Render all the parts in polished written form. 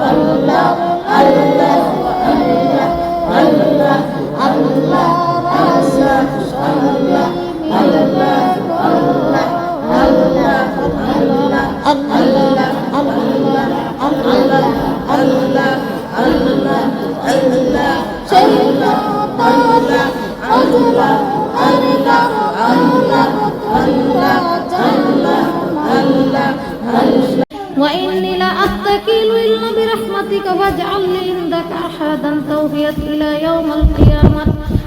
আল্লাহ আল্লাহ আল্লাহ আল্লাহ আল্লাহ আল্লাহ আল্লাহ আল্লাহ আল্লাহ আল্লাহ আল্লাহ আল্লাহ আল্লাহ আল্লাহ সাইয়্যিদুনা আল্লাহ আল্লাহ আল্লাহ আল্লাহ আল্লাহ আল্লাহ আল্লাহ وإني لا أتكل إلا برحمتك واجعل لي عندك أحدا توفيت إلى يوم القيامة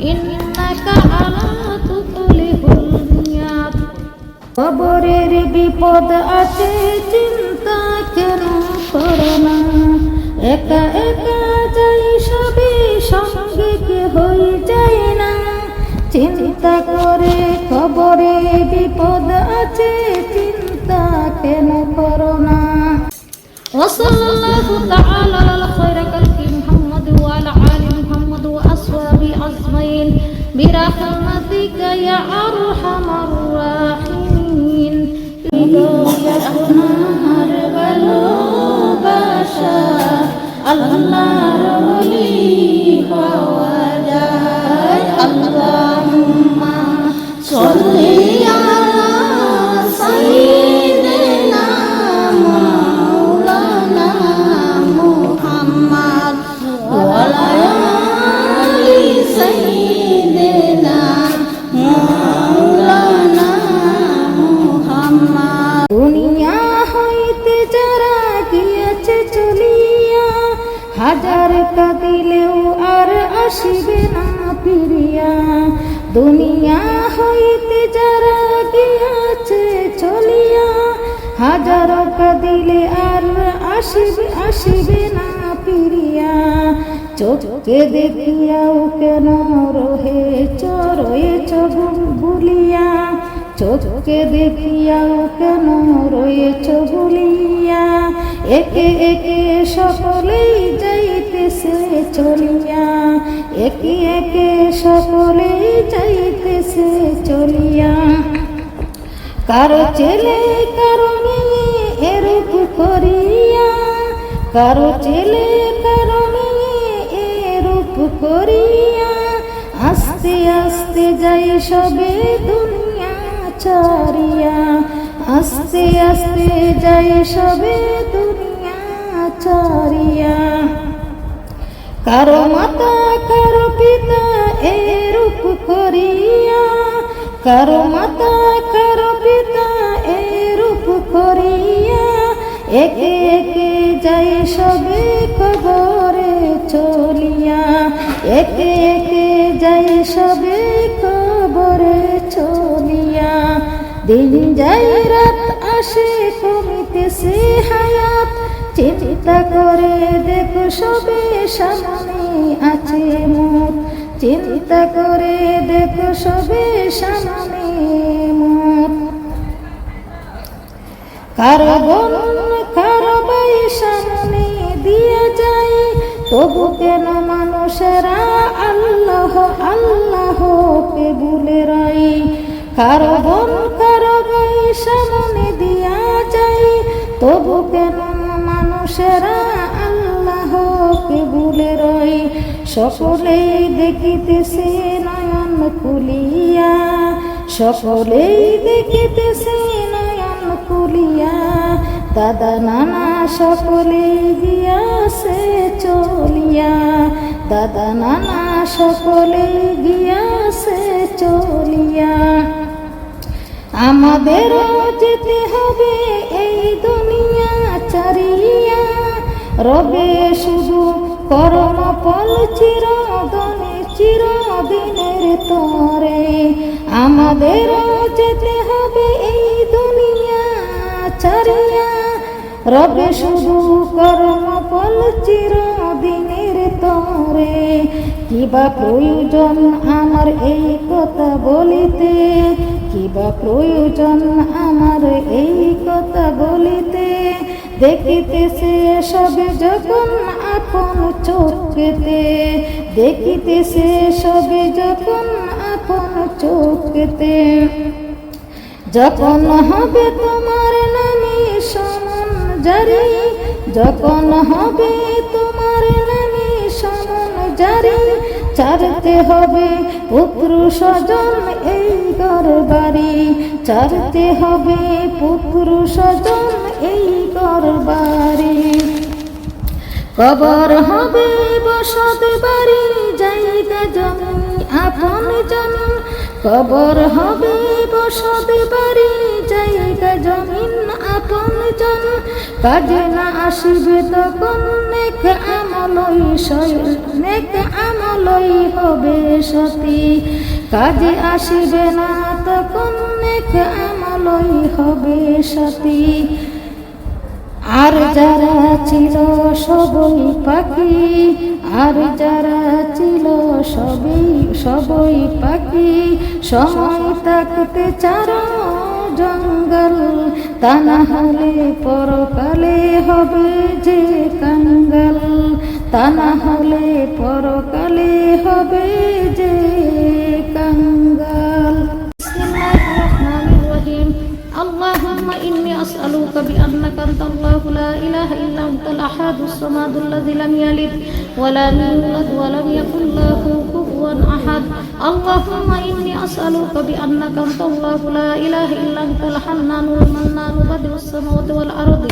إنك على تخلف الميعاد কবরের বিপদ আছে চিন্তা কেন করো না একা একা যাই সবে সঙ্গে কেহই যায় না চিন্তা করে কবরে বিপদ আছে চিন্তা কেন করো না ওয়াসাল্লাল্লাহু তাআলা আলা খায়রি খালকি মুহাম্মদ ওয়া আলা আলি মুহাম্মদ ওয়া আসহাবি আজমাইন বিরাহমাতিকা ইয়া আরহামার রাহিমিন আপনার ভালোবাসা আল্লাহর ওলি পাওয়া যায় আল্লাহুম্মা সাল্লি আলা সাইয়্যিদিনা মাওলানা মুহাম্মদ ওয়া আলা আলি সাইয়্যিদিনা মাওলানা মুহাম্মদ দুনিয়া হইতে যারা গিয়েছে চলিয়া হাজার কাঁদিলেও আর আসিবে না ফিরিয়া দুনিয়া হইতে যারা গিয়াছে চলিয়া হাজার কাঁদিলে আর আসিবে না ফিরিয়া চোখকে দেখিয়াও কেন রহেছ বুলিয়া চোখকে দেখিয়াও কেন রয়েছ বলিয়া একে একে সকলেই যাইতেছে চলিয়া একে একে সকলেই যাইতেছে চলিয়া কারো ছেলে কারো মেয়ে এরূপ করিয়া কারো ছেলে কারো মেয়ে এরূপ করিয়া আস্তে আস্তে যাই সবে দুনিয়া ছাড়িয়া আস্তে আস্তে যাই সবে দুনিয়া ছাড়িয়া কারো মাতা কারো পিতা এরূপ করিয়া কারো মাতা কারো পিতা এরূপ করিয়া একে একে যাই সবে কবরে চলিয়া একে একে যাই সবে কবরে চলিয়া দিন যাই রাত আসে কমিতেছে হায়াত চিন্তা করে দেখো সবে সামনে আছে মুখ চিন্তা করে দেখো সবে সামনে মুখ কারো বোন কারো ভাই সামনে দিয়ে যায় তবু কেন মানুষেরা আল্লাহ আল্লাহকে ভুলে রয় কারো বোন কারো ভাই সামনে দিয়া যায় তবু কেন মানুষেরা আল্লাহকে ভুলে রয় সকলেই দেখিতেছে নয়ন খুলিয়া সকলেই দেখিতেছে নয়ন খুলিয়া দাদা নানা সকলেই গিয়াছে চলিয়া দাদা নানা সকলেই গিয়াছে চলিয়া আমাদেরও যেতে হবে এই দুনিয়া ছাড়িয়া রবে শুধু কর্মফল চিরদিনের তরে আমাদেরও যেতে হবে এই দুনিয়া ছাড়িয়া রবে শুধু কর্মফল চিরদিনের তরে কিবা প্রয়োজন আমার এই কথা বলিতে কিবা প্রয়োজন আমার এই কথা বলিতে দেখিতেছে সবে যখন আপন চোখেতে দেখিতেছে সবে যখন আপন চোখেতে যখন হবে তোমার নামে সমন জারি যখন হবে তোমার নামে সমন জারি, ছাড়তে হবে পুত্র স্বজন এই ঘর বাড়ি, ছাড়তে হবে পুত্র স্বজন এই ঘর বাড়ি। কবর হবে বসত বাড়ি, জায়গা জমি আপন জন, কবর হবে বসত বাড়ি, জায়গা জমিন আপন জন। কাজে না আসিবে তখন নেক আমলই হবে সতী, কাজে আসিবে না তখন নেক আমলই হবে সতী। আর যারা ছিল সবই পাখি, আর যারা ছিল সবই পাখি, সময় থাকতে চারো জঙ্গল, তা না হলে পরকালে হবে যে কাঙ্গাল, তা না হলে পরকালে হবে যে কাঙ্গাল। اللهم إني أسألك بأنك أنت الله لا إله إلا أنت الأحد الصمد الذي لم يلد ولم يولد ولم يكن له كفوا أحد. اللهم إني أسألك بأنك أنت الله لا إله إلا أنت الحنان المنان بديع السماوات والأرض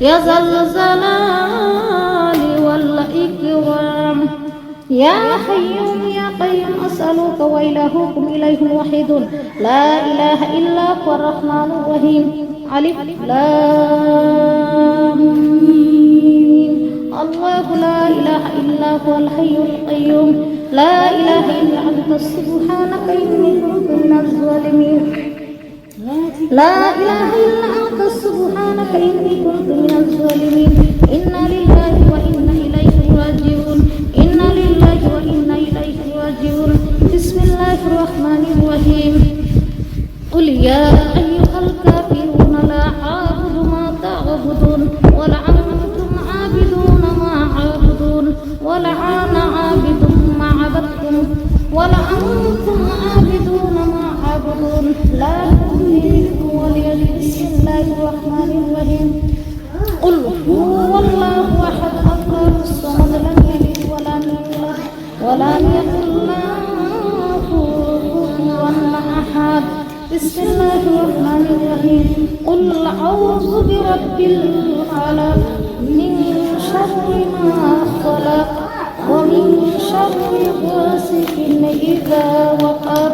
يا ذا الجلال والإكرام يا حي يا قيوم أسألك وإلهكم إليه واحد لا إله إلا هو الرحمن الرحيم ألف لام ميم الله لا إله إلا هو الحي القيوم لا إله إلا أنت سبحانك إني كنت من الظالمين لا إله إلا أنت سبحانك إني كنت من الظالمين إنا لله وإنا إليه راجعون إنا لله وإنا إليه راجعون بسم الله الرحمن الرحيم قل يا أيها الكافرون لا أعبد ما تعبدون ولا أنتم عابدون ما أعبدون ولا أنا عابد ما عبدتم ولا أنتم عابدون ما أعبدون لا تؤمنوا ولي. بسم الله الرحمن الرحيم قل هو الله أحد الله الصمد لم يلد ولم يولد ولم يكن له كفوا أحد. بسم الله الرحمن الرحيم قل أعوذ برب الفلق من شر ما خلق ومن شر غاسق إذا وقب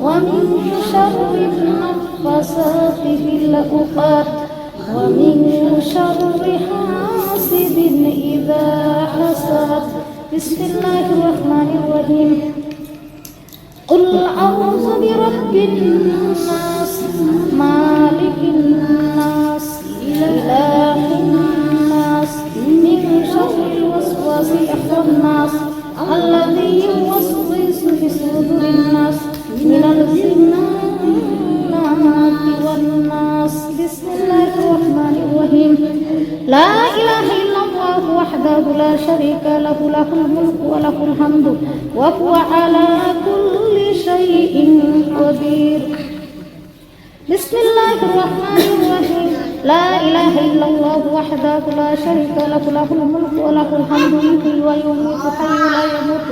ومن شر النفاثات في العقد ومن شر حاسد إذا حسد. بسم الله الرحمن الرحيم قل أعوذ برب الناس مالك الناس إله الناس من شر الوسواس الخناس الذي يوسوس في صدور الناس من الجنة والناس. بسم الله الرحمن الرحيم لا إله إلا الله وحده لا شريك له له الملك وله الحمد وهو على كل شيء قدير. بسم الله الرحمن الرحيم لا إله إلا الله وحده لا شريك له له الملك وله الحمد يحيي ويميت حي لا يموت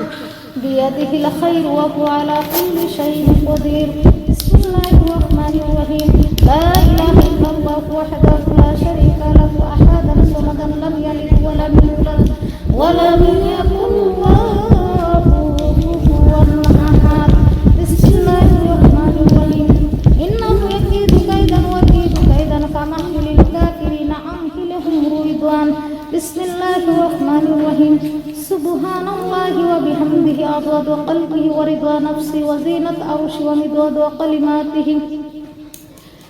بيده الخير وهو على كل شيء قدير. بسم الله الرحمن الرحيم لا إله إلا الله وحده لا شريك له أحدا صمدا لم يلد ولم يولد ولم يكن له كفوا أحد. بسم الله الرحمن الرحيم إنه يكيد كيدا وكيد كيدا فمهل للكافرين أمهلهم رويضان. بسم الله الرحمن الرحيم سبحان الله وبحمده عدد قلبه ورضا نفسه وزينة عرشه ومداد كلماته.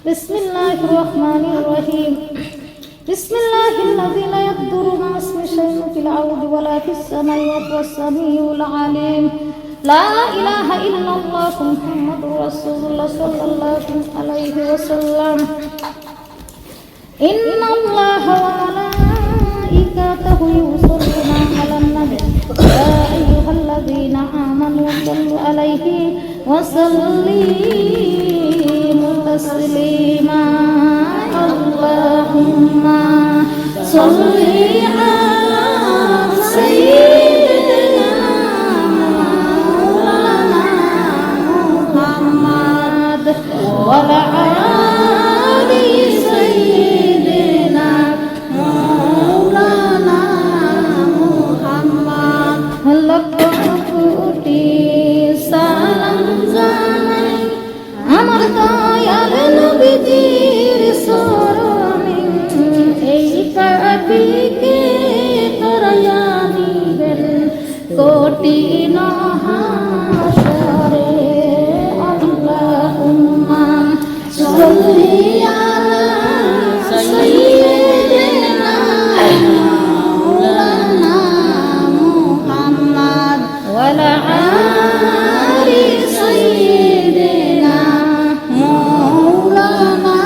بسم الله الرحمن الرحيم بسم الله الذي لا يضر مع اسم شيء في الأرض ولا في السماء وهو السميع العليم لا إله إلا الله محمد رسول الله صلى الله عليه وسلم إن الله وملائكته يصلون على النبي يا أيها الذين آمنوا صلوا عليه وسلموا تسليما اللهم صلي على سيدنا مولانا محمد وعلى آل سيدنا مولانا محمد লক্ষ কোটি সালাম জানাই আমার দয়াল নবীজির শরণে এই পাপীকে তরাইয়া দিবেন কঠিন হাসরে আল্লাহুম্মা সাল্লি আলা সাইয়্যিদিনা মাওলানা মুহাম্মদ ওয়া আলা আলি সাইয়্যিদিনা মাওলানা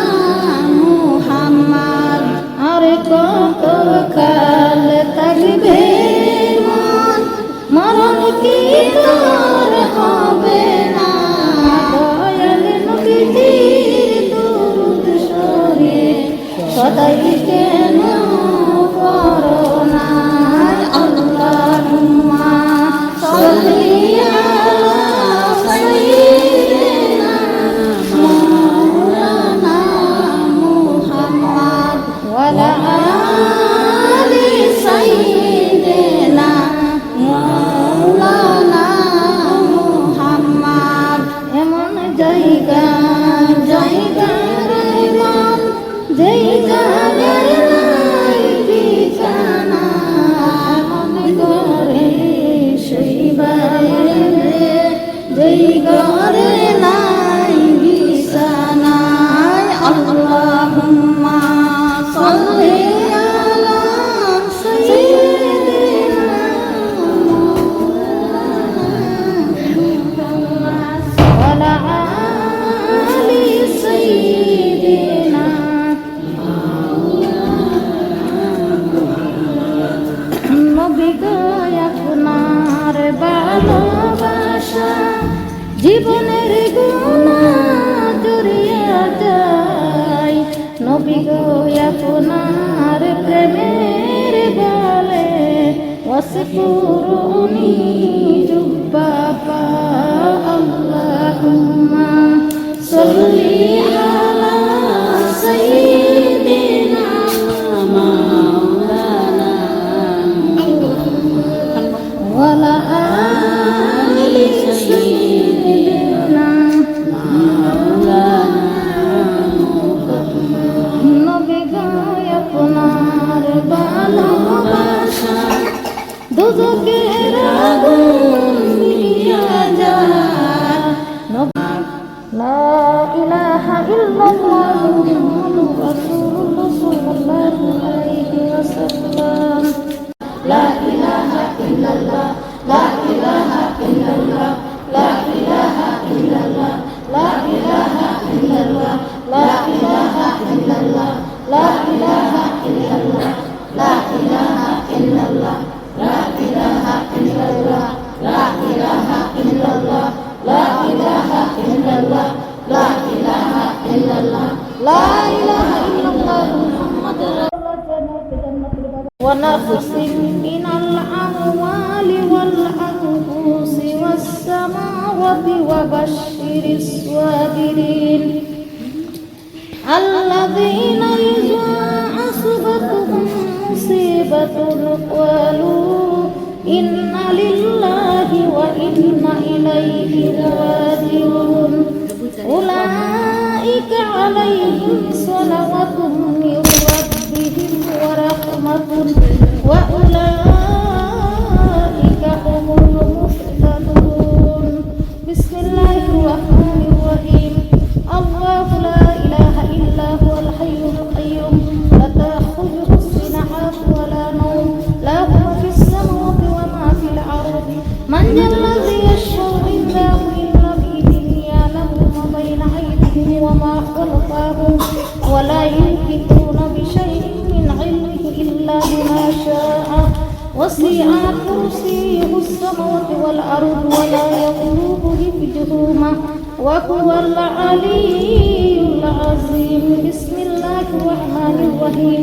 মুহাম্মদ আর কত কাল থাকবে মরণ কি তোর হবে না দয়াল নবীজির দুরূদ শরীফ সদাই কেন পড়ো না আল্লাহুম্মা সাল্লি আলা সাইয়্যিদিনা মাওলানা মুহাম্মদ ওয়া আলা আলি সাইয়্যিদিনা মাওলানা মুহাম্মদ এমন জায়গা রে মান যেই জায়গায় নাই ঠিকানা মনে করে সেই বাইরে যেই ঘরে নাই বিছানা আল্লাহুম্মা সাল্লি আলা সাইয়্যিদিনা ওয়া আলা আলি সাইয়্যিদিনা নবী গো আপনার ভালোবাসা জীবনের গুনাহ জড়িয়ে যায় নবী গো আপনার প্রেমের বলে ওয়াসকুরুনি রুব্বাবা আল্লাহুম্মা সাল্লি আলা সাইয়্যিদিনা মাওলানা ওয়া আলা আলি সাইয়্যিদিনা মাওলানা নবী গো আপনার ভালোবাসা দুজকের আগুন নিভিয়ে যায় লা ইলাহা ইল্লাল্লাহ মুহাম্মাদুর রাসূলুল্লাহ সাল্লাল্লাহু আলাইহি ওয়াসাল্লাম লা ইলাহা ইল্লাল্লাহ লা ইলাহা ইল্লাল্লাহ লা ইলাহা ইল্লাল্লাহ লা ইলাহা ইল্লাল্লাহ লা ইলাহা ইল্লাল্লাহ লা ইলাহা ইল্লাল্লাহ লা ইলাহা ইল্লাল্লাহ লা ইলাহা ইল্লাল্লাহ লা ইলাহা ইল্লাল্লাহ লা ইলাহা ইল্লাল্লাহ লা ইলাহা ইল্লাল্লাহ লা ইলাহা ইল্লাল্লাহ মুহাম্মাদুর রাসূলুল্লাহ ওয়া নাফসিন মিনাল আমওয়ালি ওয়াল আনফুসি ওয়াস সামাওয়াতি ওয়া বাশশিরিস সাবিরিন الذين إذا أصابتهم مصيبة قالوا إنا لله وإنا إليه راجعون أولئك عليهم صلوات من ربهم ورحمة وأولئك هم المهتدون بسم الله الرحمن الرحيم الله لا إله إلا هو الحي القيوم لا تأخذه سنة ولا نوم له ما في السماوات وما في الأرض من ذا الذي يشفع عنده إلا بإذنه يعلم ما بين أيديهم وما خلفهم ولا يحيطون بشيء من علمه إلا بما شاء وسع كرسيه السماوات والأرض ولا يؤوده حفظهما وهو العلي العظيم بسم الله الرحمن الرحيم